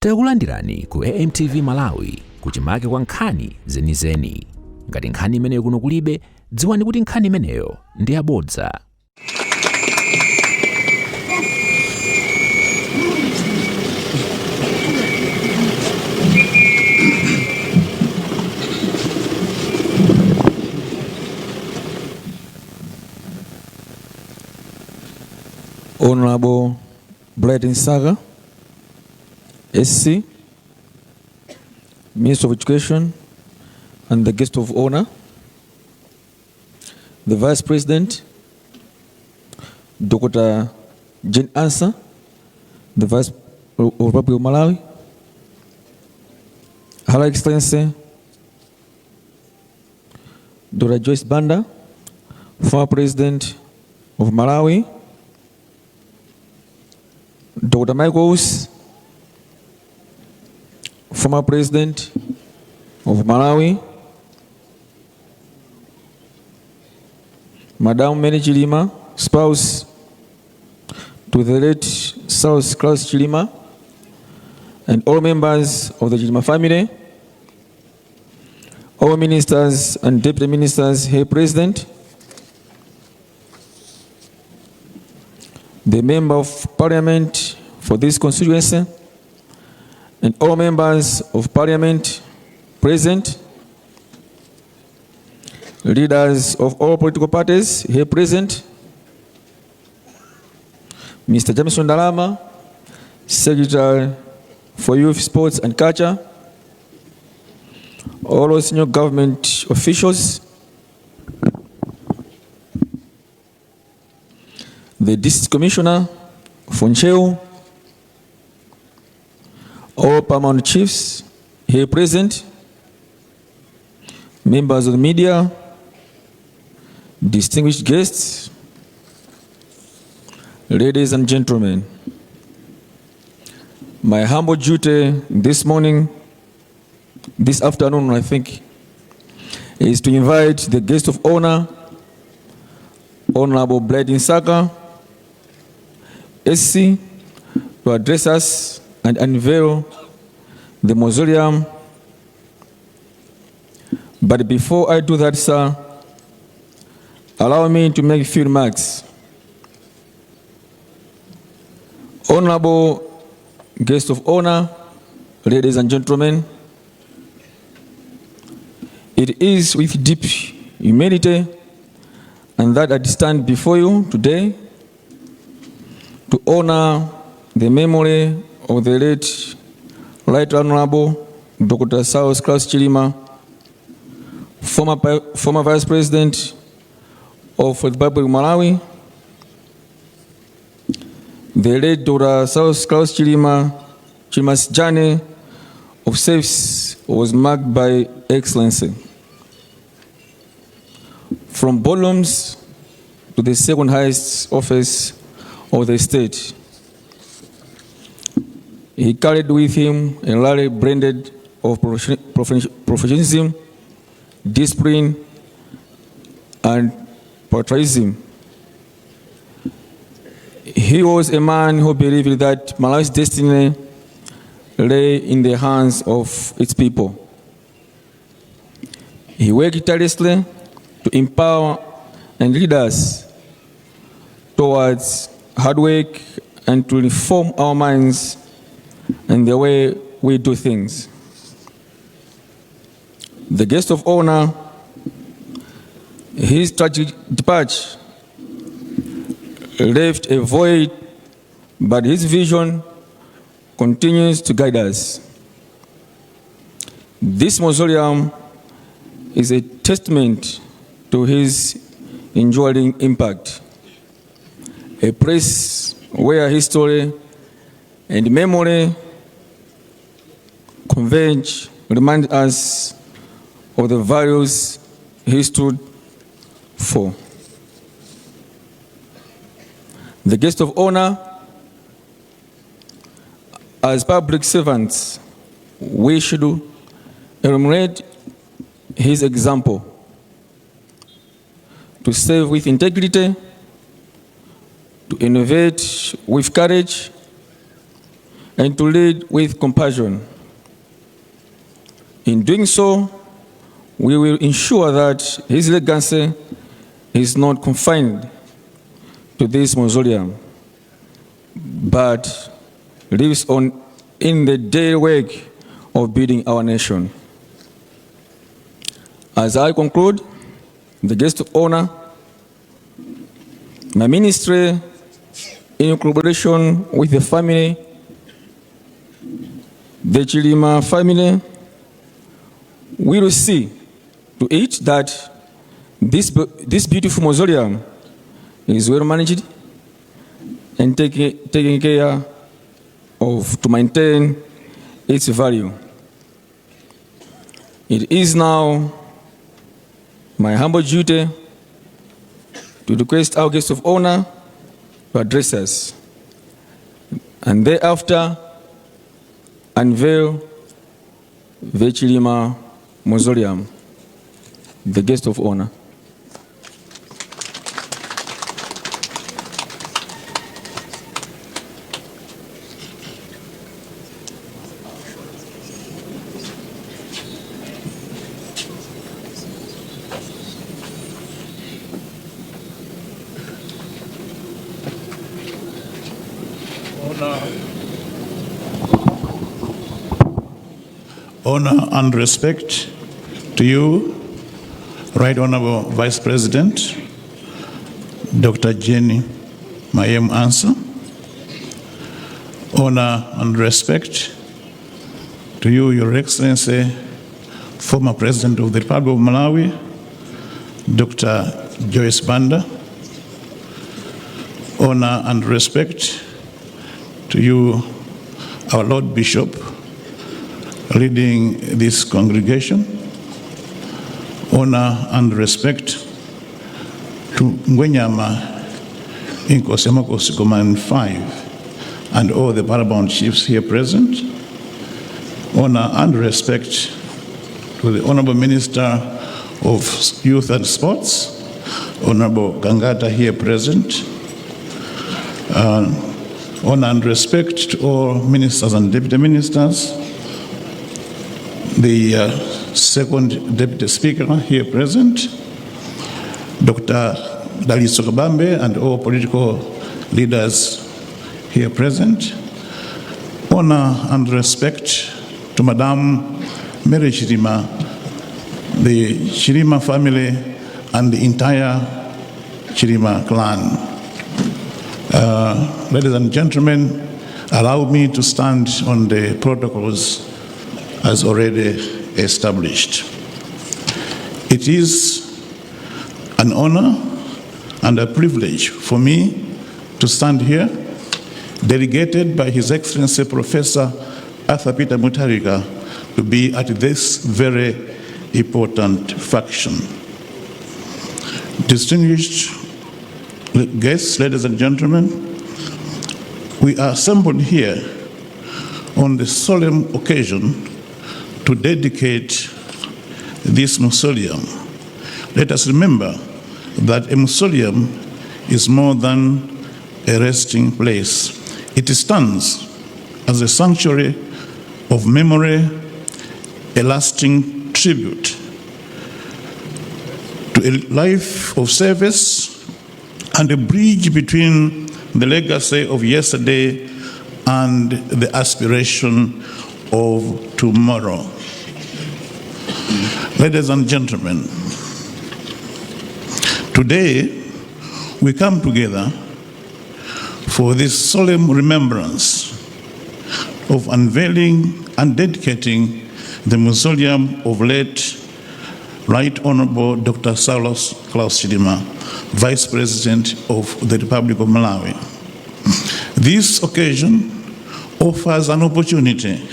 Takulandirani ku AMTV Malawi kuchimake kwa nkhani zenizeni. Ngati nkhani imeneyo kuno kulibe, dziwani kuti nkhani imeneyo ndi yabodza. Honorable Msaka, SC, Minister of Education, and the guest of honor, the Vice President, Dr. Ansah, the Vice of the Republic of Malawi, Her Excellency, Dr. Joyce Banda, former President of Malawi, Dr. Michaels, former President of Malawi, Madam Mary Chilima, spouse to the late South Claus Chilima, and all members of the Chilima family, all ministers and deputy ministers here present, the member of parliament for this constituency, and all members of parliament present, leaders of all political parties here present, Mr. Jameson Dalama, Secretary for Youth, Sports and Culture, all senior government officials, the District Commissioner, Foncheo, all paramount chiefs here present, members of the media, distinguished guests, ladies and gentlemen. My humble duty this morning, this afternoon I think, is to invite the guest of honor, Honorable Msaka, SC, to address us and unveil the mausoleum. But before I do that, sir, allow me to make a few remarks. Honorable guest of honor, ladies and gentlemen, it is with deep humility and that I stand before you today to honor the memory of the late Right Honorable Dr. South Claus Chilima, former Vice President of the Republic of Malawi. The late Dr. South Claus Chilima's journey of service was marked by excellency. From bottoms to the second highest office of the state, he carried with him a rarely blended of professionalism, discipline, and patriotism. He was a man who believed that Malawi's destiny lay in the hands of its people. He worked tirelessly to empower and lead us towards hard work and to reform our minds and the way we do things. The guest of honor, his tragic departure left a void, but his vision continues to guide us. This mausoleum is a testament to his enduring impact, a place where history and memory converge, remind us of the values he stood for. The guest of honor, as public servants, we should emulate his example, to serve with integrity, to innovate with courage, and to lead with compassion. In doing so, we will ensure that his legacy is not confined to this mausoleum, but lives on in the daily work of building our nation. As I conclude, the guest of honor, my ministry, in collaboration with the family, the Chilima family, will see to it that this beautiful mausoleum is well managed and taken care of to maintain its value. It is now my humble duty to request our guest of honor to address us, and thereafter unveil the Chilima Mausoleum. The guest of honor. Honor and respect to you, Right Honorable Vice President, Dr. Jenny Mayem Ansah. Honor and respect to you, Your Excellency, former President of the Republic of Malawi, Dr. Joyce Banda. Honor and respect to you, our Lord Bishop, leading this congregation. Honor and respect to Ngwenyama Inkosemokosi Command 5 and all the paramount chiefs here present. Honor and respect to the Honorable Minister of Youth and Sports, Honorable Gangata here present. Honor and respect to all ministers and deputy ministers, the second deputy speaker here present, Dr. Daliso Kabambe, and all political leaders here present. Honor and respect to Madame Mary Chilima, the Chilima family, and the entire Chilima clan. Ladies and gentlemen, allow me to stand on the protocols as already established. It is an honor and a privilege for me to stand here, delegated by His Excellency Professor Arthur Peter Mutharika, to be at this very important function. Distinguished guests, ladies and gentlemen, we are assembled here on the solemn occasion to dedicate this mausoleum. Let us remember that a mausoleum is more than a resting place. It stands as a sanctuary of memory, a lasting tribute to a life of service, and a bridge between the legacy of yesterday and the aspiration of tomorrow. Ladies and gentlemen, today we come together for this solemn remembrance of unveiling and dedicating the mausoleum of late Right Honorable Dr. Saulos Klaus Chilima, Vice President of the Republic of Malawi. This occasion offers an opportunity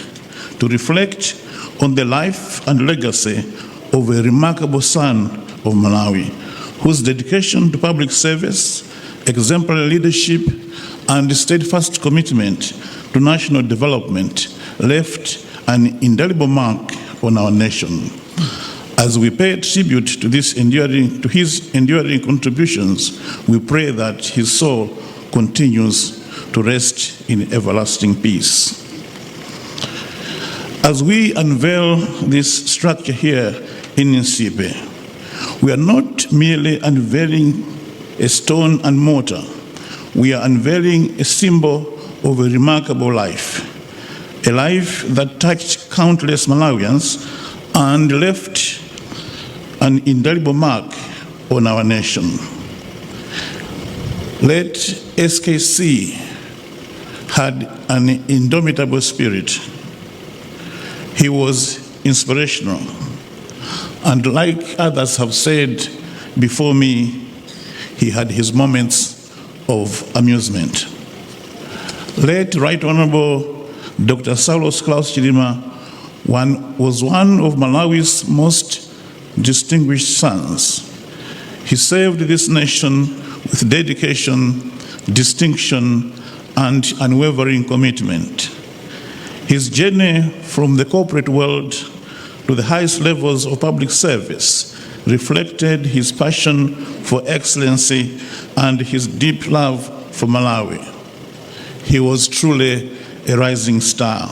to reflect on the life and legacy of a remarkable son of Malawi, whose dedication to public service, exemplary leadership, and steadfast commitment to national development left an indelible mark on our nation. As we pay tribute to his enduring contributions, we pray that his soul continues to rest in everlasting peace. As we unveil this structure here in Nsipe, we are not merely unveiling a stone and mortar. We are unveiling a symbol of a remarkable life, a life that touched countless Malawians and left an indelible mark on our nation. Late SKC had an indomitable spirit. He was inspirational, and like others have said before me, he had his moments of amusement. Late Right Honorable Dr. Saulos Klaus Chilima was one of Malawi's most distinguished sons. He served this nation with dedication, distinction, and unwavering commitment. His journey from the corporate world to the highest levels of public service reflected his passion for excellency and his deep love for Malawi. He was truly a rising star.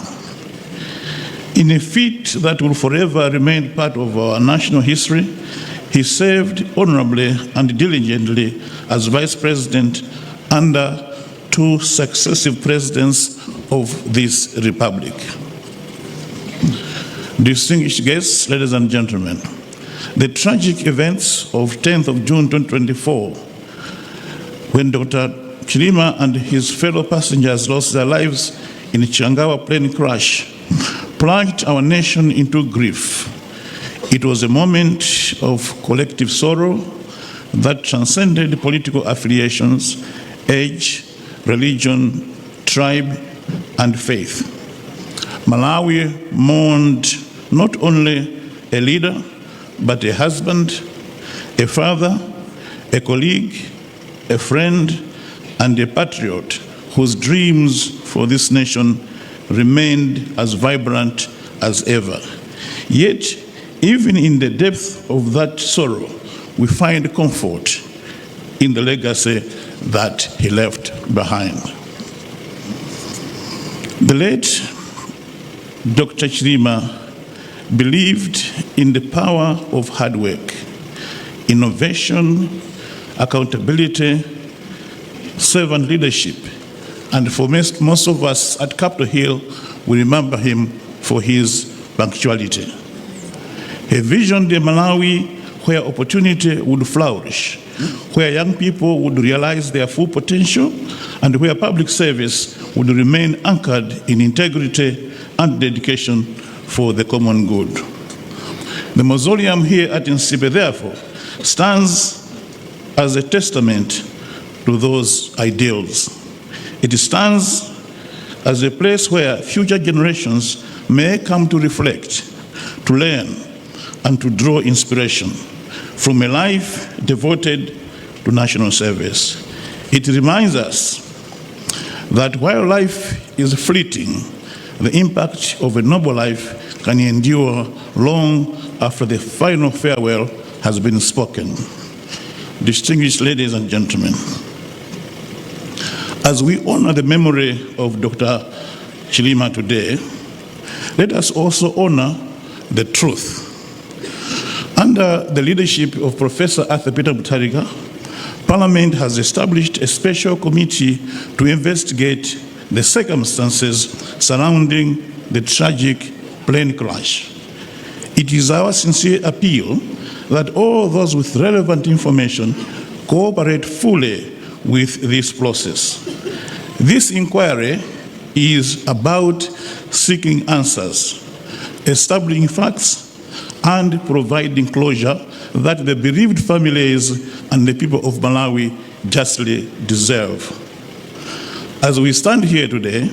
In a feat that will forever remain part of our national history, he served honorably and diligently as Vice President under 2 successive presidents of this republic. Distinguished guests, ladies and gentlemen, the tragic events of 10th of June 2024, when Dr. Chilima and his fellow passengers lost their lives in a Changawa plane crash, plunged our nation into grief. It was a moment of collective sorrow that transcended political affiliations, age, religion, tribe, and faith. Malawi mourned not only a leader, but a husband, a father, a colleague, a friend, and a patriot whose dreams for this nation remained as vibrant as ever. Yet, even in the depth of that sorrow, we find comfort in the legacy that he left behind. The late Dr. Chilima believed in the power of hard work, innovation, accountability, servant leadership, and for most of us at Capitol Hill, we remember him for his punctuality. He visioned a Malawi where opportunity would flourish, where young people would realize their full potential, and where public service would remain anchored in integrity and dedication for the common good. The mausoleum here at Nsipe, therefore, stands as a testament to those ideals. It stands as a place where future generations may come to reflect, to learn, and to draw inspiration from a life devoted to national service. It reminds us that while life is fleeting, the impact of a noble life can endure long after the final farewell has been spoken. Distinguished ladies and gentlemen, as we honor the memory of Dr. Chilima today, let us also honor the truth. Under the leadership of Professor Arthur Peter Mutharika, Parliament has established a special committee to investigate the circumstances surrounding the tragic plane crash. It is our sincere appeal that all those with relevant information cooperate fully with this process. This inquiry is about seeking answers, establishing facts, and providing closure that the bereaved families and the people of Malawi justly deserve. As we stand here today,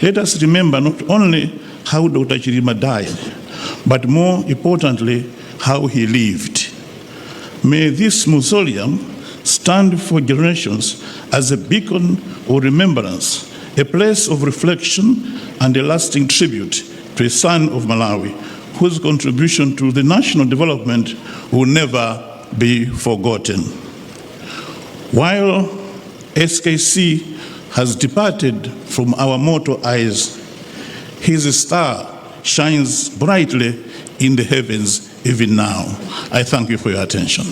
let us remember not only how Dr. Chilima died, but more importantly, how he lived. May this mausoleum stand for generations as a beacon of remembrance, a place of reflection, and a lasting tribute to a son of Malawi, whose contribution to the national development will never be forgotten. While SKC has departed from our mortal eyes, his star shines brightly in the heavens even now. I thank you for your attention.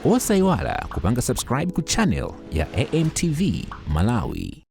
Osaiwala kupanga subscribe ku channel ya AMTV Malawi.